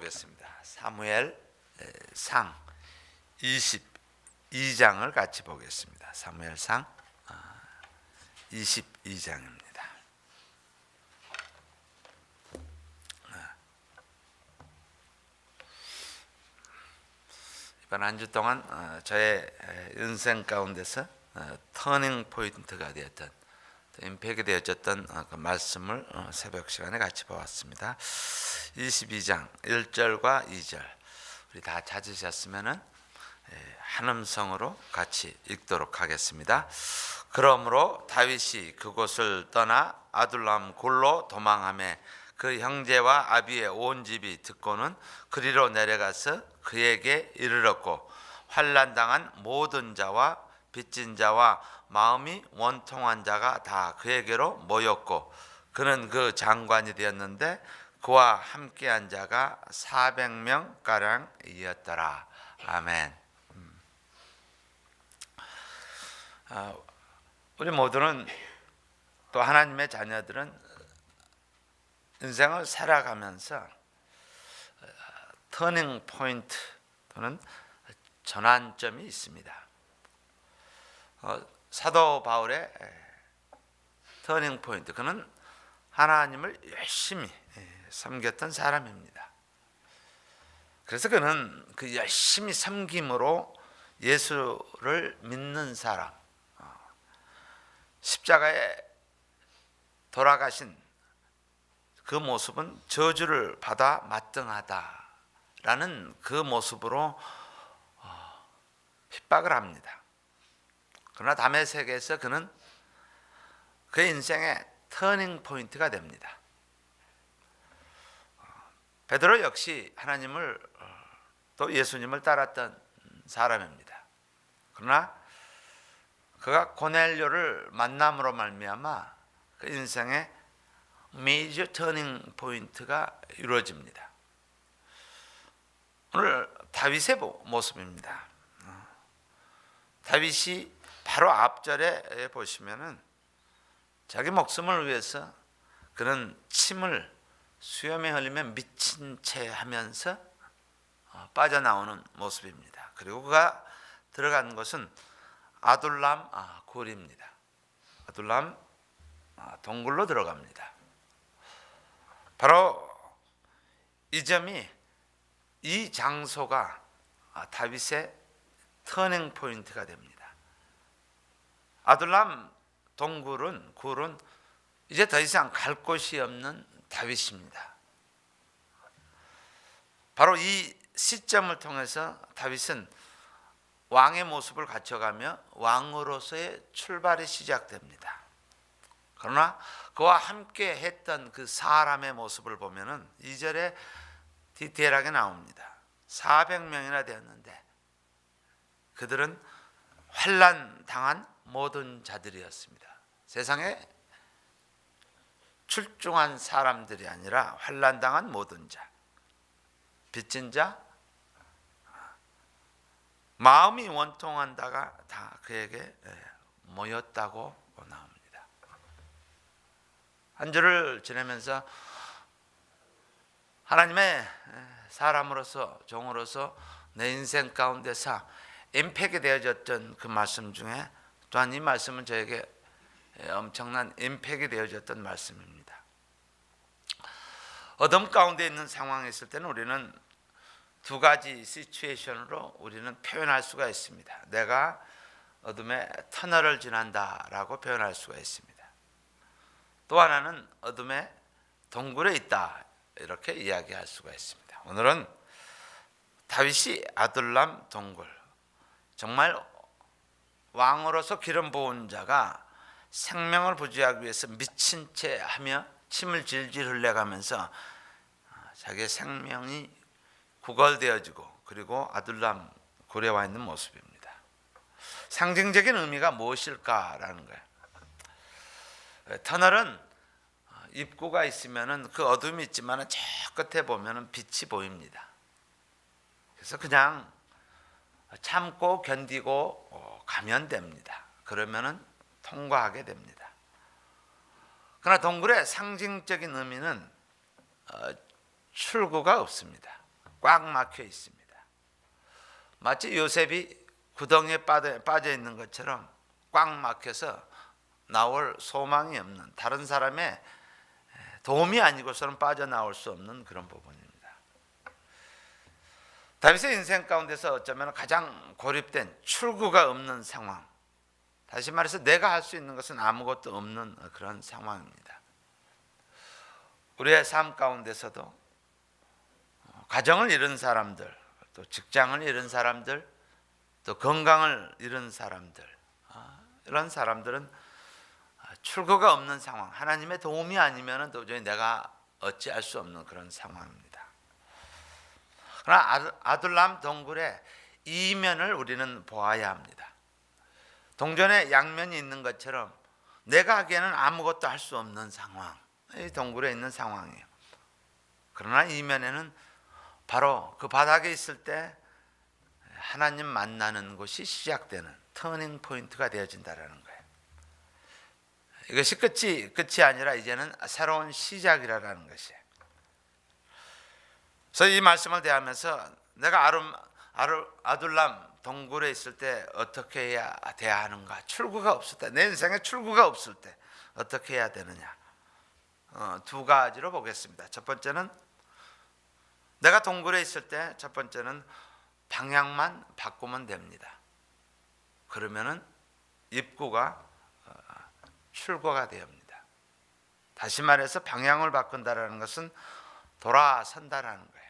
보겠습니다. 사무엘 상 22장을 같이 보겠습니다. 사무엘상 22장입니다. 이번 한 주 동안 저의 인생 가운데서 터닝 포인트가 되었던, 임팩이 되어졌던 그 말씀을 새벽 시간에 같이 보았습니다. 22장 1절과 2절 우리 다 찾으셨으면은 한 음성으로 같이 읽도록 하겠습니다. 그러므로 다윗이 그곳을 떠나 아둘람 굴로 도망하매 그 형제와 아비의 온 집이 듣고는 그리로 내려가서 그에게 이르렀고, 환난당한 모든 자와 빚진 자와 마음이 원통한 자가 다 그에게로 모였고, 그는 그 장관이 되었는데 그와 함께한 자가 400명 가량이었더라. 아멘. 우리 모두는, 또 하나님의 자녀들은 인생을 살아가면서 터닝 포인트 또는 전환점이 있습니다. 사도 바울의 터닝 포인트, 그는 하나님을 열심히 섬겼던 사람입니다. 그래서 그는 그 열심히 섬김으로 예수를 믿는 사람, 십자가에 돌아가신 그 모습은 저주를 받아 마땅하다라는 그 모습으로 핍박을 합니다. 그러나 다메섹에서 그는 그의 인생의 터닝 포인트가 됩니다. 베드로 역시 하나님을, 또 예수님을 따랐던 사람입니다. 그러나 그가 고넬료를 만남으로 말미암아 그 인생의 메이저 터닝 포인트가 이루어집니다. 오늘 다윗의 모습입니다. 다윗이 바로 앞절에 보시면은 자기 목숨을 위해서 그는 침을 수염에 흘리며 미친 채 하면서 빠져나오는 모습입니다. 그리고 그가 들어간 곳은 아둘람 굴입니다. 아둘람 동굴로 들어갑니다. 바로 이 점이, 이 장소가 다윗의 터닝 포인트가 됩니다. 아둘람 동굴은, 굴은 이제 더 이상 갈 곳이 없는 다윗입니다. 바로 이 시점을 통해서 다윗은 왕의 모습을 갖춰가며 왕으로서의 출발이 시작됩니다. 그러나 그와 함께 했던 그 사람의 모습을 보면은 2절에 디테일하게 나옵니다. 400명이나 되었는데 그들은 환난 당한 모든 자들이었습니다. 세상에 출중한 사람들이 아니라 환난 당한 모든 자, 빚진 자, 마음이 원통한다가 다 그에게 모였다고 나옵니다. 한 주를 지내면서 하나님의 사람으로서, 종으로서 내 인생 가운데서 임팩이 되어졌던 그 말씀 중에 또한 이 말씀은 저에게 엄청난 임팩이 되어졌던 말씀입니다. 어둠 가운데 있는 상황에 있을 때는 우리는 두 가지 시츄에이션으로 우리는 표현할 수가 있습니다. 내가 어둠의 터널을 지난다라고 표현할 수가 있습니다. 또 하나는 어둠의 동굴에 있다, 이렇게 이야기할 수가 있습니다. 오늘은 다윗이 아둘람 동굴, 정말 왕으로서 기름 부은 자가 생명을 부지하기 위해서 미친 채 하며 침을 질질 흘려가면서 자기의 생명이 구걸되어지고, 그리고 아둘람 굴에 와 있는 모습입니다. 상징적인 의미가 무엇일까라는 거예요. 터널은 입구가 있으면은 그 어둠이 있지만은 저 끝에 보면은 빛이 보입니다. 그래서 그냥 참고 견디고 가면 됩니다. 그러면은 통과하게 됩니다. 그러나 동굴의 상징적인 의미는 출구가 없습니다. 꽉 막혀 있습니다. 마치 요셉이 구덩이에 빠져 있는 것처럼 꽉 막혀서 나올 소망이 없는, 다른 사람의 도움이 아니고서는 빠져나올 수 없는 그런 부분입니다. 다윗의 인생 가운데서 어쩌면 가장 고립된, 출구가 없는 상황, 다시 말해서 내가 할 수 있는 것은 아무것도 없는 그런 상황입니다. 우리의 삶 가운데서도 가정을 잃은 사람들, 또 직장을 잃은 사람들, 또 건강을 잃은 사람들, 이런 사람들은 출구가 없는 상황, 하나님의 도움이 아니면 도저히 내가 어찌할 수 없는 그런 상황입니다. 그러나 아둘람 동굴의 이면을 우리는 보아야 합니다. 동전에 양면이 있는 것처럼 내가 하기에는 아무것도 할 수 없는 상황, 이 동굴에 있는 상황이에요. 그러나 이면에는 바로 그 바닥에 있을 때 하나님 만나는 곳이 시작되는 터닝 포인트가 되어진다는 거예요. 이것이 끝이 아니라 이제는 새로운 시작이라는 것이에요. 그래서 이 말씀을 대하면서 내가 아둘람 동굴에 있을 때 어떻게 해야 돼야 하는가, 출구가 없을 때, 내 인생에 출구가 없을 때 어떻게 해야 되느냐, 두 가지로 보겠습니다. 첫 번째는 내가 동굴에 있을 때 첫 번째는 방향만 바꾸면 됩니다. 그러면은 입구가 출구가 됩니다. 다시 말해서 방향을 바꾼다라는 것은 돌아선다라는 거예요.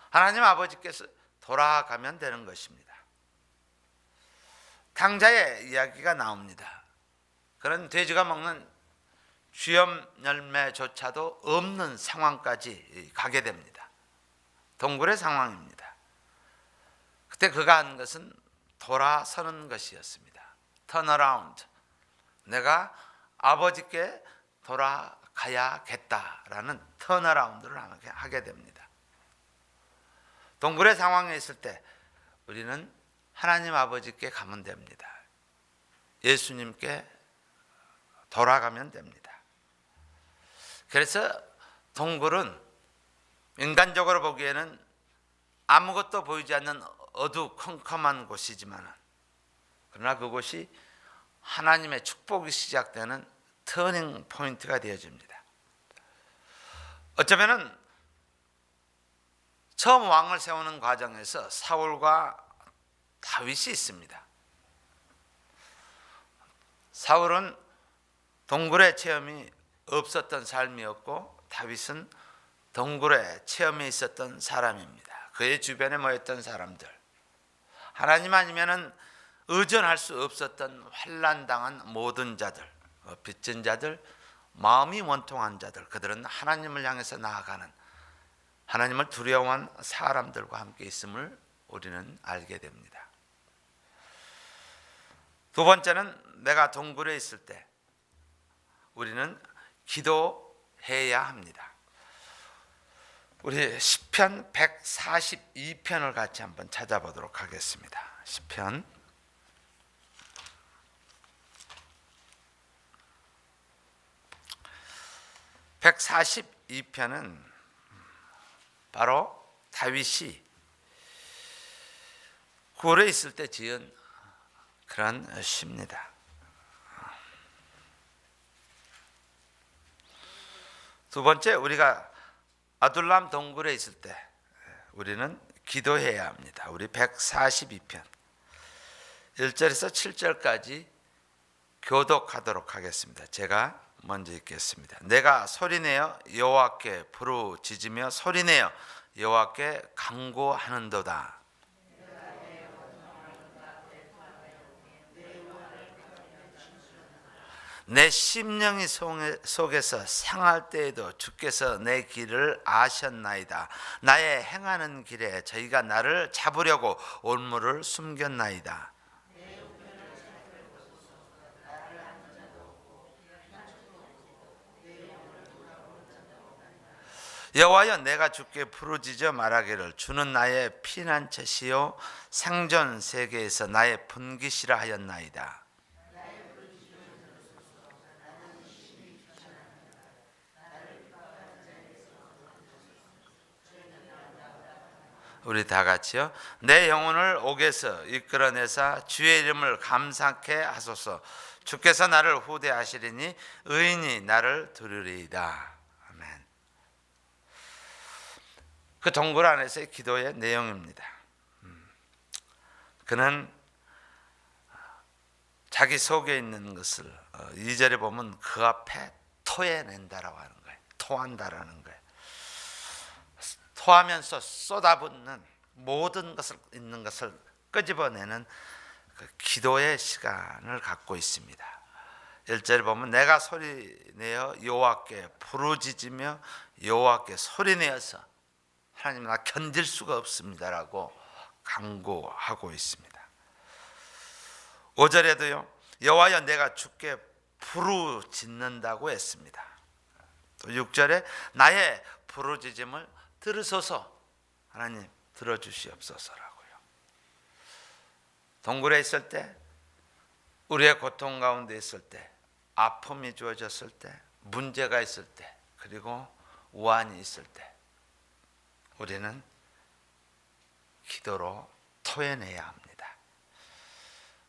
하나님 아버지께서 돌아가면 되는 것입니다. 탕자의 이야기가 나옵니다. 그런 돼지가 먹는 쥐염 열매조차도 없는 상황까지 가게 됩니다. 동굴의 상황입니다. 그때 그가 한 것은 돌아서는 것이었습니다. Turn around. 내가 아버지께 돌아가야겠다라는 턴어라운드를 하게 됩니다. 동굴의 상황에 있을 때 우리는 하나님 아버지께 가면 됩니다. 예수님께 돌아가면 됩니다. 그래서 동굴은 인간적으로 보기에는 아무것도 보이지 않는 어두컴컴한 곳이지만, 그러나 그곳이 하나님의 축복이 시작되는 터닝 포인트가 되어집니다. 어쩌면은 처음 왕을 세우는 과정에서 사울과 다윗이 있습니다. 사울은 동굴의 체험이 없었던 삶이었고, 다윗은 동굴의 체험이 있었던 사람입니다. 그의 주변에 모였던 사람들, 하나님 아니면은 의존할 수 없었던 환난당한 모든 자들, 빚진 자들, 마음이 원통한 자들, 그들은 하나님을 향해서 나아가는, 하나님을 두려워한 사람들과 함께 있음을 우리는 알게 됩니다. 두 번째는 내가 동굴에 있을 때 우리는 기도해야 합니다. 우리 시편 142편을 같이 한번 찾아보도록 하겠습니다. 시편 142편은 바로 다윗이 굴에 있을 때 지은 그런 시입니다. 두 번째, 우리가 아둘람 동굴에 있을 때 우리는 기도해야 합니다. 우리 142편 1절에서 7절까지 교독하도록 하겠습니다. 제가 먼저 읽겠습니다. 내가 소리내어 여호와께 부르짖으며 소리내어 여호와께 간구하는도다. 내 심령이 속에서 상할 때에도 주께서 내 길을 아셨나이다. 나의 행하는 길에 저희가 나를 잡으려고 올무를 숨겼나이다. 여호와여, 내가 주께 부르짖어 말하기를 주는 나의 피난처시요 생존 세계에서 나의 분기시라 하였나이다. 우리 다 같이요. 내 영혼을 옥에서 이끌어내사 주의 이름을 감사케 하소서. 주께서 나를 후대하시리니 의인이 나를 들으리이다. 아멘. 그 동굴 안에서의 기도의 내용입니다. 그는 자기 속에 있는 것을 2절에 보면 그 앞에 토해낸다라고 하는 거예요. 토한다라는 거예요. 토하면서 쏟아붓는 모든 것을 있는 것을 끄집어내는 그 기도의 시간을 갖고 있습니다. 1절에 보면 내가 소리내어 여호와께 부르짖으며 여호와께 소리내어서 하나님 나 견딜 수가 없습니다라고 간구하고 있습니다. 5절에도요. 여호와여 내가 주께 부르짖는다고 했습니다. 또 6절에 나의 부르짖음을 들으소서. 하나님 들어주시옵소서라고요. 동굴에 있을 때, 우리의 고통 가운데 있을 때, 아픔이 주어졌을 때, 문제가 있을 때, 그리고 우환이 있을 때 우리는 기도로 토해내야 합니다.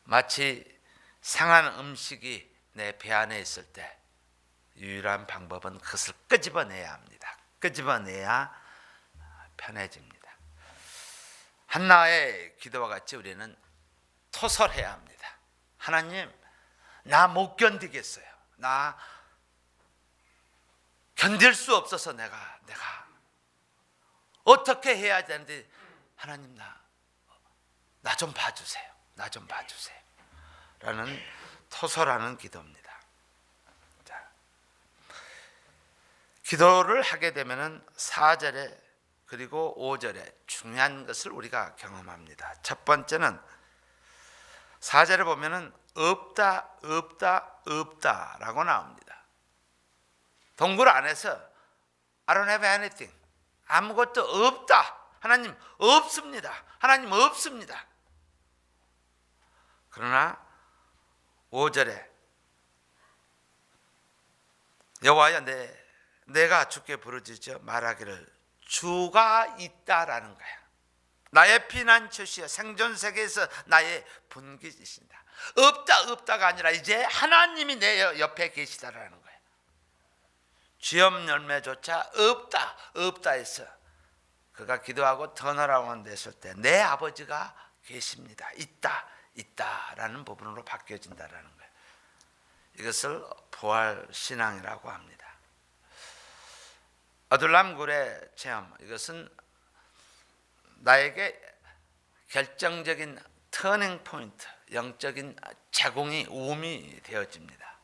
마치 상한 음식이 내 배 안에 있을 때 유일한 방법은 그것을 끄집어내야 합니다. 끄집어내야 편해집니다. 한나의 기도와 같이 우리는 토설해야 합니다. 하나님, 나 못 견디겠어요. 나 견딜 수 없어서 내가 어떻게 해야 되는데 하나님 나 좀 봐주세요. 나 좀 봐주세요. 라는 토설하는 기도입니다. 자, 기도를 하게 되면은 4절에 그리고 5절에 중요한 것을 우리가 경험합니다. 첫 번째는 4절에 보면은 없다 라고 나옵니다. 동굴 안에서 I don't have anything. 아무것도 없다. 하나님 없습니다. 하나님 없습니다. 그러나 5절에 여호와여 내가 주께 부르짖어 말하기를 주가 있다라는 거야. 나의 피난처시여 생존 세계에서 나의 분기지신다. 없다가 아니라 이제 하나님이 내 옆에 계시다라는 거야. 쥐염 열매조차 없다 해서 그가 기도하고 턴어라운드 했을 때 내 아버지가 계십니다. 있다라는 부분으로 바뀌어진다라는 거예요. 이것을 부활 신앙이라고 합니다. 어둘람굴의 체험, 이것은 나에게 결정적인 터닝 포인트, 영적인 제공이 우음이 되어집니다.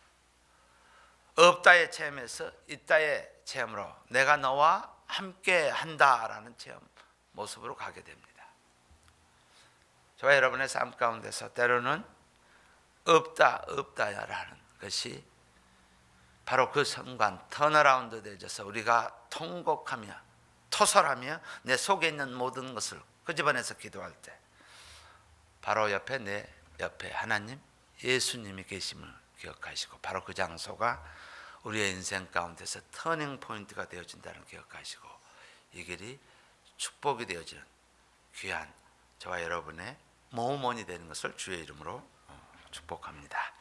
없다의 체험에서 있다의 체험으로 내가 너와 함께 한다라는 체험 모습으로 가게 됩니다. 저와 여러분의 삶 가운데서 때로는 없다라는 것이 바로 그 순간 턴어라운드 되어져서 우리가 통곡하며 토설하며 내 속에 있는 모든 것을 끄집어내서 기도할 때 바로 내 옆에 하나님 예수님이 계심을 기억하시고 바로 그 장소가 우리의 인생 가운데서 터닝 포인트가 되어진다는 기억하시고 이 길이 축복이 되어지는 귀한 저와 여러분의 모험원이 되는 것을 주의 이름으로 축복합니다.